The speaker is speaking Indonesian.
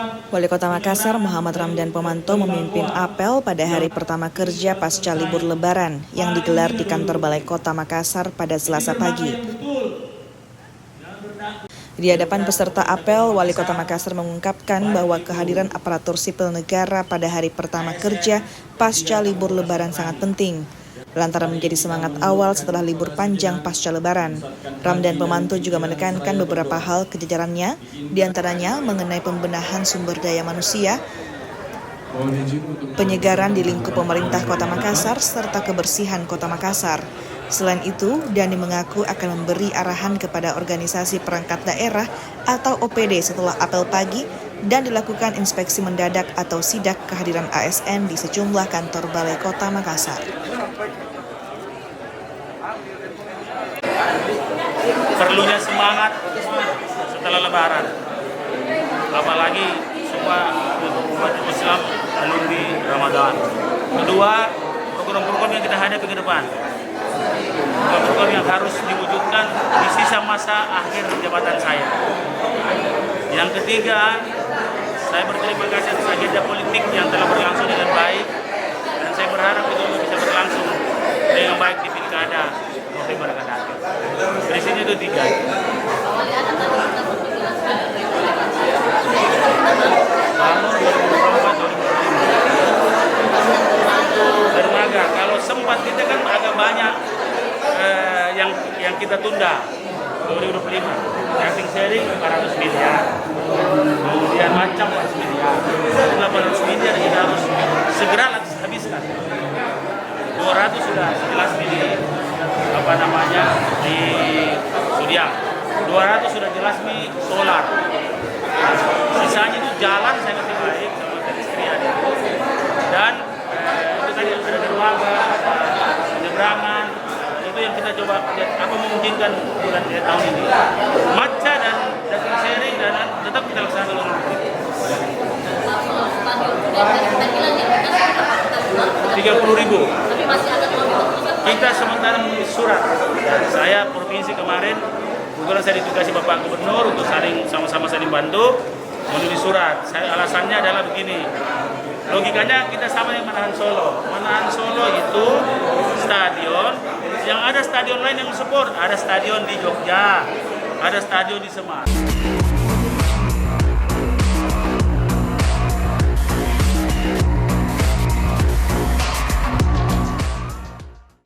Wali Kota Makassar Muhammad Ramdan Pomanto memimpin apel pada hari pertama kerja pasca libur Lebaran yang digelar di kantor Balai Kota Makassar pada Selasa pagi. Di hadapan peserta apel, Wali Kota Makassar mengungkapkan bahwa kehadiran aparatur sipil negara pada hari pertama kerja pasca libur Lebaran sangat penting, lantaran menjadi semangat awal setelah libur panjang pasca Lebaran. Ramdan Pomanto juga menekankan beberapa hal ke jajarannya, diantaranya mengenai pembenahan sumber daya manusia, penyegaran di lingkup pemerintah Kota Makassar, serta kebersihan Kota Makassar. Selain itu, Dani mengaku akan memberi arahan kepada organisasi perangkat daerah atau OPD setelah apel pagi dan dilakukan inspeksi mendadak atau sidak kehadiran ASN di sejumlah kantor Balai Kota Makassar. Perlunya semangat setelah Lebaran, apalagi semua umat Islam menunggu Ramadan. Kedua, program-program yang kita hadapi ke depan, program yang harus diwujudkan di sisa masa akhir jabatan saya. Yang ketiga, saya berterima kasih atas agenda politik yang telah berlangsung dengan baik, dan saya berharap itu bisa berlangsung dengan baik di pilkada November akan datang. Dari sini itu 3. Tahun 2024-2025 dermaga. Kalau sempat kita kan agak banyak yang kita tunda. 2025 rating sharing 400 miliar, kemudian macam 400 miliar, 800 miliar kita harus segera habiskan. 200 sudah jelas di Sudiang, 200 sudah jelas nih solar. Sisanya itu jalan saya masih baik sama istri ada itu, dan itu tadi ada dermaga, penyeberangan, itu yang kita coba lihat apa memungkinkan bulan tahun ini. Maca dan rating sharing dan tetap kita laksanakan dengan baik. 30.000. Kita sementara menulis surat. Saya provinsi kemarin, kebetulan saya ditugasi Bapak Gubernur untuk sama-sama saling bantu menulis surat. Alasannya adalah begini. Logikanya kita sama yang Manahan Solo. Manahan Solo itu stadion yang ada stadion lain yang support. Ada stadion di Jogja, ada stadion di Semarang.